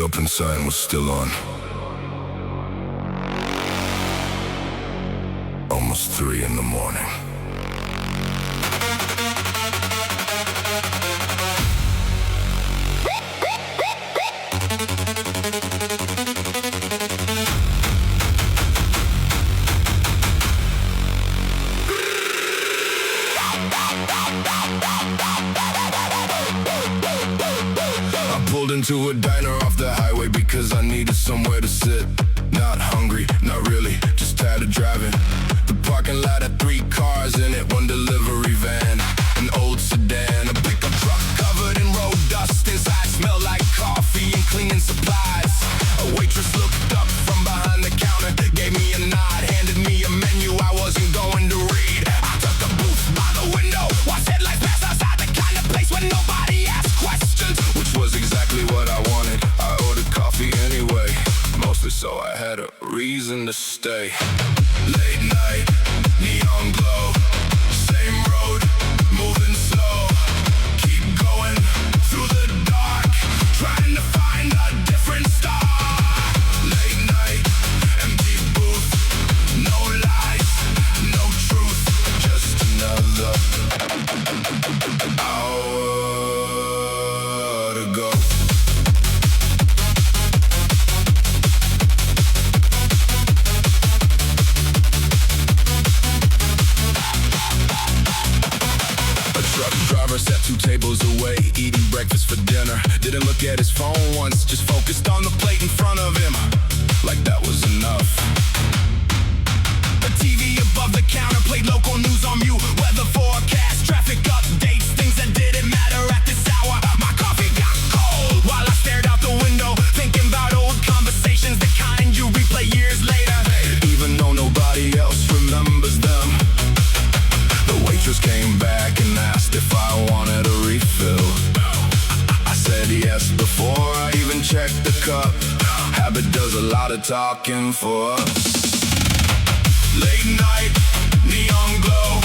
open sign was still on. Almost 3 in the morning. Pulled into a diner off the highway because I needed somewhere to sit. Not hungry, not really, just tired of driving. The parking lot had 3 cars in it, 1 delivery van, an old sedan, a pickup truck covered in road dust. Inside smelled like coffee and cleaning supplies. A waitress looked up from behind the counter, gave me a nod, handed me a menu I wasn't going to read. I took a booth by the window, watched headlights pass outside, the kind of place where nobody asks questions, which was exactly what I wanted. I ordered coffee anyway, mostly so I had a reason to stay. Late night, neon glow, same road, moving slow. Keep going through the dark, trying to find a different star. Late night, empty booth, no lies, no truth, just another hour to go. Driver sat 2 tables away, eating breakfast for dinner. Didn't look at his phone once, just focused on the plate in front of him, like that was enough. The TV above the counter played local news on mute. Weather forecast, traffic updates, things that didn't matter at this hour. My coffee got cold while I stared out the window, thinking about old conversations, the kind you replay years later, even though nobody else remembers them. The waitress came back and asked if I wanted a refill. I said yes before I even checked the cup. Habit does a lot of talking for us. Late night, neon glow,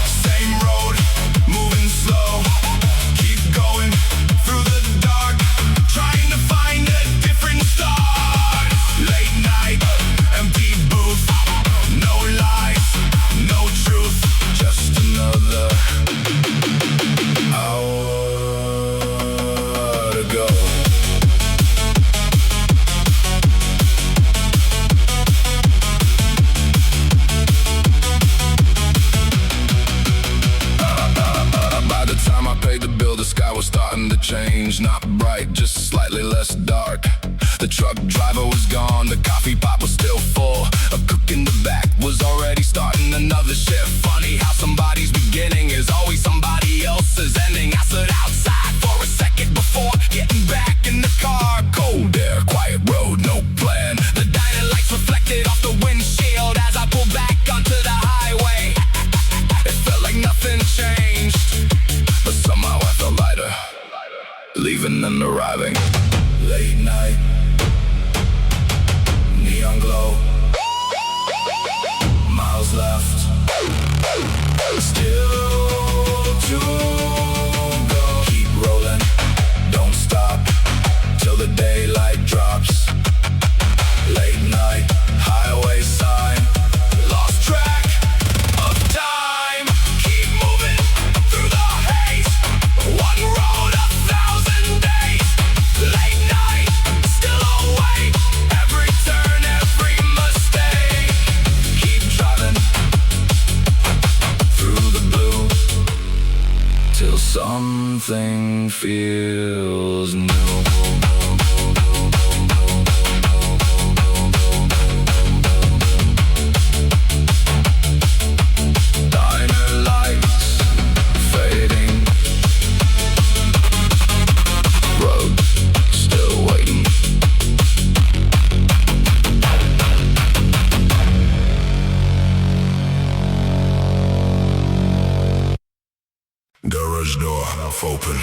same road, moving slow. Keep going through the dark, trying to find a different start. Late night, empty booth, no lies, no truth, just another hour to go. By the time I paid the bill, the sky was starting to change. Not bright, just slightly less dark. The truck driver was gone, the coffee pot was still full. A cook in the back was already starting another shift. Funny how somebody's beginning is always somebody else's ending. I stood outside for a second before getting back in the car. Cold air, quiet road, no plan. The diner lights reflected off the windshield as I pulled back onto the highway. It felt like nothing changed, but somehow I felt lighter, leaving and arriving. Late night, neon glow, miles left, still to go. Keep rolling, don't stop till the daylight drops. Late night, highway sign, lost track of time. Keep moving through the haze, one road, 1,000 days. Late night, still awake, every turn, every mistake. Keep driving through the blue till something feels new. Diner lights fading, road still waiting. Garage door half open.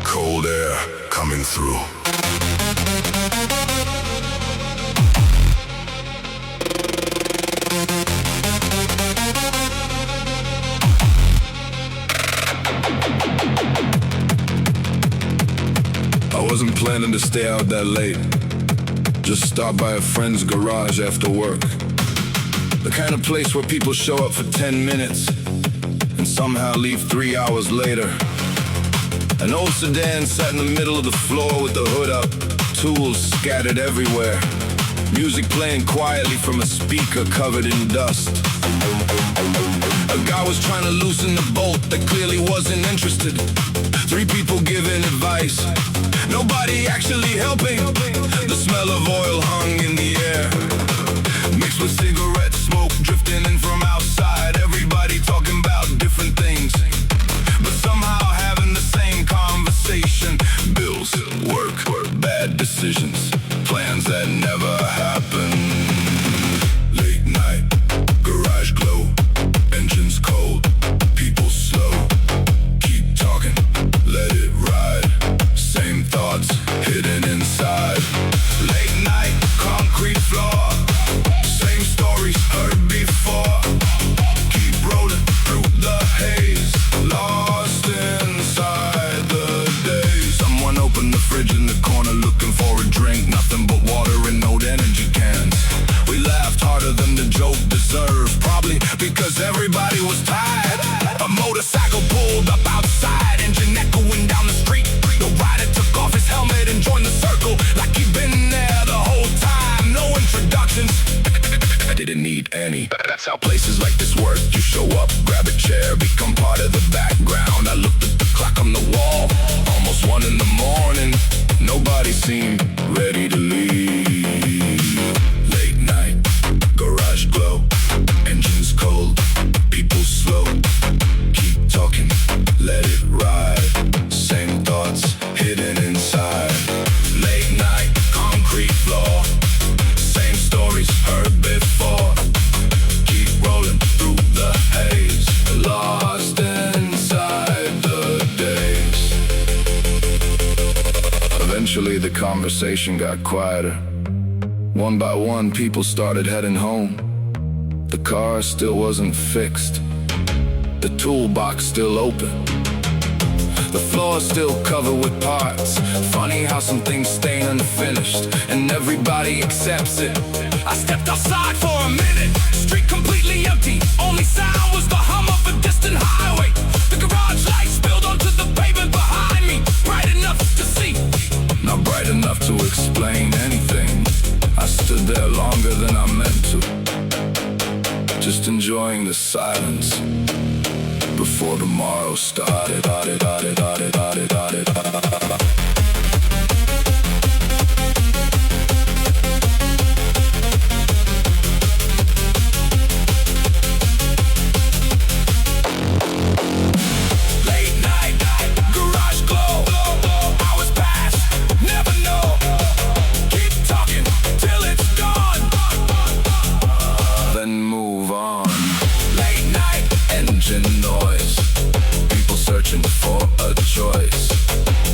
Cold air coming through. Wasn't planning to stay out that late. Just stop by a friend's garage after work. The kind of place where people show up for 10 minutes and somehow leave 3 hours later. An old sedan sat in the middle of the floor with the hood up, tools scattered everywhere, music playing quietly from a speaker covered in dust. A guy was trying to loosen the bolt that clearly wasn't interested. 3 people giving advice, nobody actually helping. The smell of oil hung in the air, mixed with cigarette smoke drifting in from outside. Everybody talking about different things, but somehow having the same conversation. Bills, work, bad decisions, plans that never happen. Late night, garage glow, engines cold, people slow. Keep talking, let it ride. Same thoughts hidden inside. Late night, concrete floor, same stories heard before. Keep rolling through the haze, lost inside the days. Someone opened the fridge in the corner looking for a drink. Nothing but water and no energy cans. We laughed harder than the joke deserved, probably because everybody was tired. A motorcycle pulled up outside, engine echoing down the street. The rider took off his helmet and joined the circle like he'd been there the whole time. No introductions, I didn't need any. That's how places like this work. You show up, grab a chair, become part of the background. I looked at the clock on the wall, almost 1 in the morning. Nobody seemed ready to leave. Late night, garage glow, engines cold, people slow. Keep talking, let it ride. Same thoughts hidden inside. Late night, concrete floor, same stories heard before. Keep rolling through the haze, lost inside the days. Eventually the conversation got quieter. One by one people started heading home. The car still wasn't fixed, the toolbox still open, the floor still covered with parts. Funny how some things stay unfinished and everybody accepts it. I stepped outside for a minute, street completely empty. Only sound was the hum of a distant highway. The garage light spilled onto the pavement behind me, bright enough to see, not bright enough to explain anything. I stood there longer than I meant to, just enjoying the silence before tomorrow started. Late night, garage glow, hours pass, never know. Keep talking till it's gone, then move on. Late night, engine noise, people searching for a choice.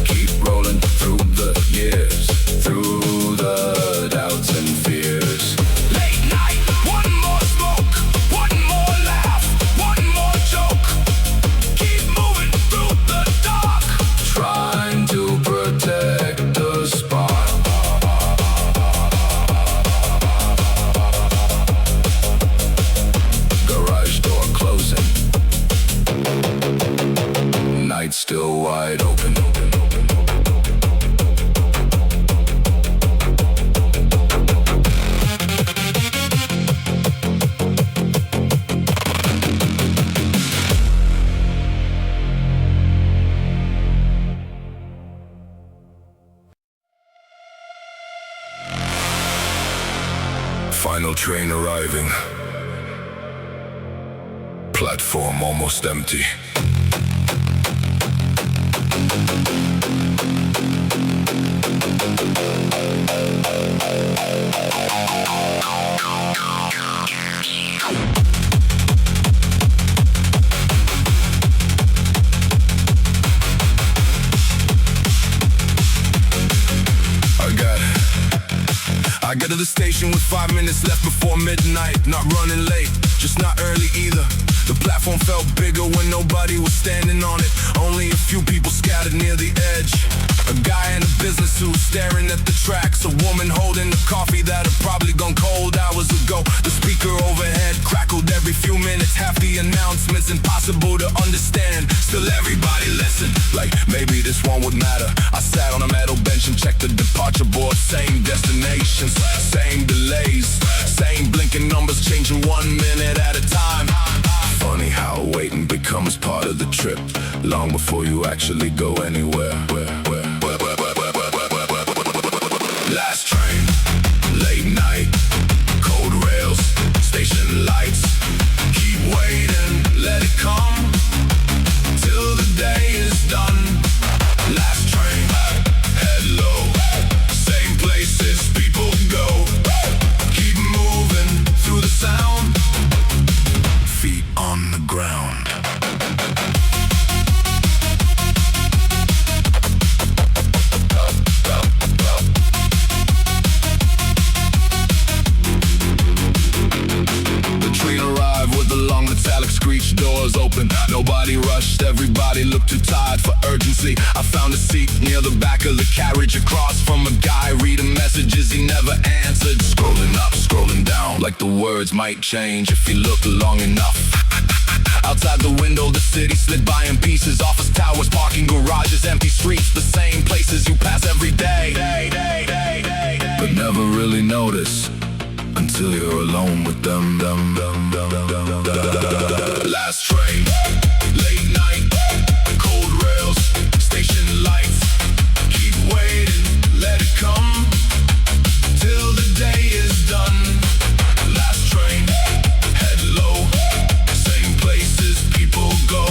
Keep rolling through the years, through the doubts and fears. Late night, one more smoke, one more laugh, one more joke. Keep moving through the dark, trying to protect the spark. Garage door closing, night still wide open. Final train arriving. Platform almost empty. I got to the station with 5 minutes left before midnight. Not running late, just not early either. The platform felt bigger when nobody was standing on it. Only a few people scattered near the edge. A guy guy in a business suit staring at the tracks. A woman holding a coffee that had probably gone cold hours ago. The speaker overhead crackled every few minutes. Half the announcements impossible to understand. Still everybody listened, like maybe this one would matter. I sat on a metal bench and checked the departure board. Same destinations, same delays, same blinking numbers changing 1 minute at a time. Funny how waiting becomes part of the trip, long before you actually go anywhere. Last train, late night, cold rails, station lights. Keep waiting, let it come, till the day is done. Last train, head low, same places people go. Keep moving through the sound, feet on the ground. Metallic screech, doors open. Nobody rushed, everybody looked too tired for urgency. I found a seat near the back of the carriage, across from a guy reading messages he never answered. Scrolling up, scrolling down, like the words might change if you look long enough. Outside the window, the city slid by in pieces. Office towers, parking garages, empty streets, the same places you pass every day. But never really notice until you're alone with them. Last train, late night, cold rails, station lights. Keep waiting, let it come, till the day is done. Last train, head low, same places people go.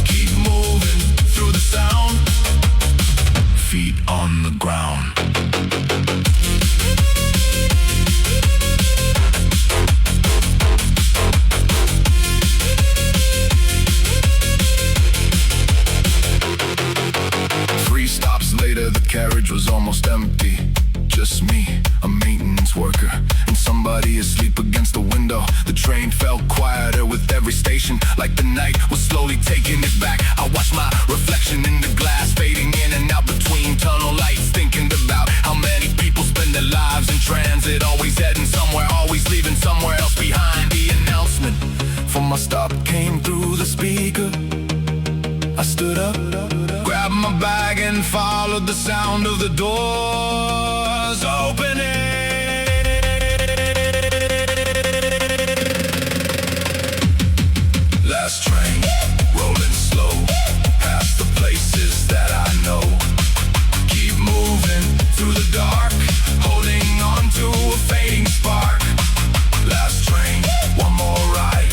Keep moving through the sound, feet on the ground. The carriage was almost empty. Just me, a maintenance worker, and somebody asleep against the window. The train felt quieter with every station, like the night was slowly taking it back. I watched my reflection in the glass, fading in and out between tunnel lights, thinking about how many people spend their lives in transit, always heading somewhere, always leaving somewhere else behind. The announcement for my stop came through the speaker. I stood up, grabbed my bag and followed the sound of the doors opening. Last train, rolling slow, past the places that I know. Keep moving through the dark, holding on to a fading spark. Last train, one more ride,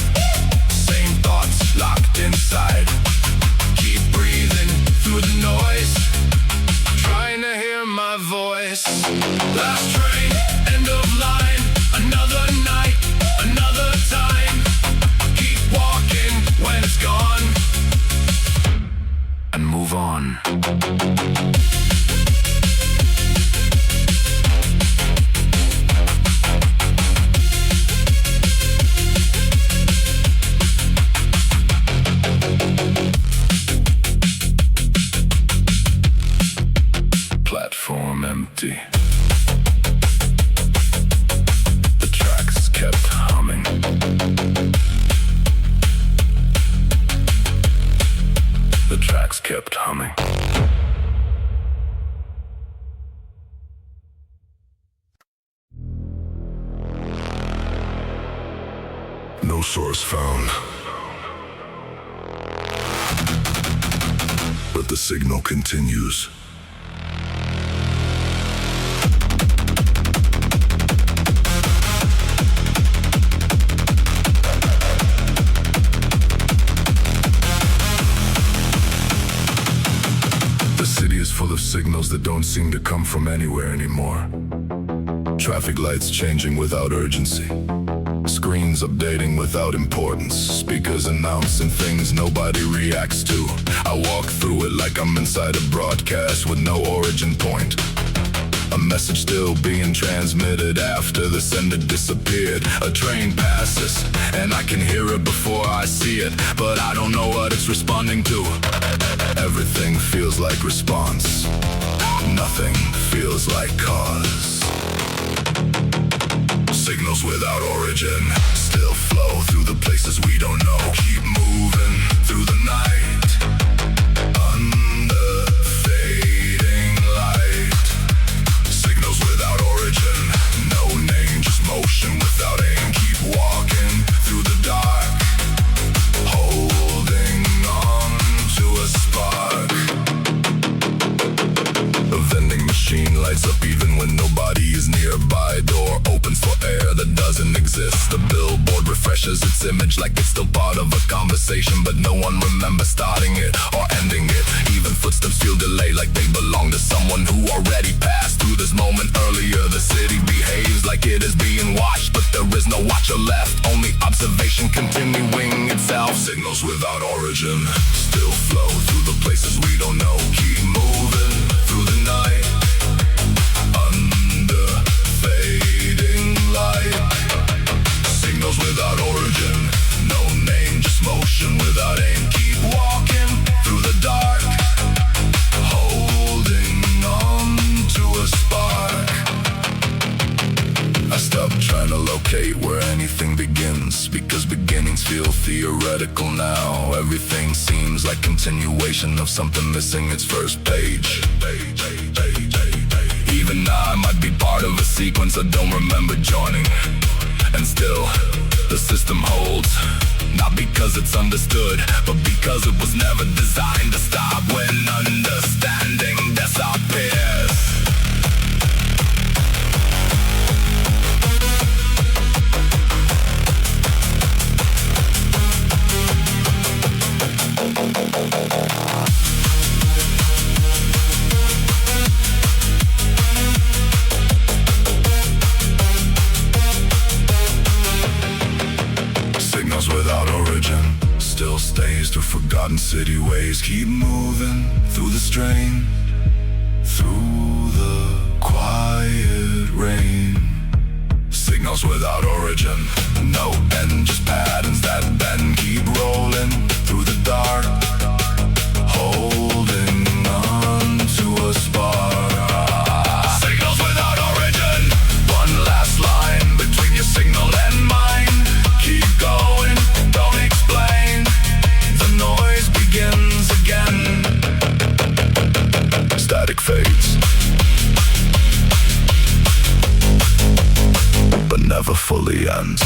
same thoughts locked inside. Keep breathing through the noise, trying to hear my voice. Last train, end of line, another night, another time. Keep walking when it's gone, and move on. Platform empty. The tracks kept humming. The tracks kept humming. No source found, but the signal continues. Full of signals that don't seem to come from anywhere anymore. Traffic lights changing without urgency, screens updating without importance, speakers announcing things nobody reacts to. I walk through it like I'm inside a broadcast with no origin point. A message still being transmitted after the sender disappeared. A train passes and I can hear it before I see it, but I don't know what it's responding to. Everything feels like response. nothing feels like cause. Signals without origin still flow through the places we don't know. Keep moving through the night under fading light. Signals without origin, no name, just motion without aim. Keep walking through the dark, holding on to a spark. A vending machine lights up even when nobody is nearby. Door opens for air that doesn't exist. The billboard refreshes its image like it's still part of a conversation, but no one remembers starting it or ending it. Even footsteps feel delayed like they belong to someone who already passed through this moment earlier. The city behaves like it is being watched, but there is no watcher left, only observation continuing itself. Signals without origin still flow through the places we don't know. Keep moving through the night under fading light. Signals without origin, no name, just motion without aim. Keep walking through the dark, holding on to a spark. I stopped trying to locate where anything begins, because beginnings feel theoretical now. Everything seems like continuation of something missing its first page. Even I might be part of a sequence I don't remember joining, and still the system holds. Not because it's understood, but because it was never designed to stop when understanding disappears. Without origin still stays through forgotten city ways. Keep moving through the strain, through the quiet rain. Signals without origin, no end, just patterns that bend. Keep rolling through the dark, holding on to a spark. Signals without origin, one last line between your signal and mine. Keep going, don't explain, the noise begins again. Static fades, but never fully ends.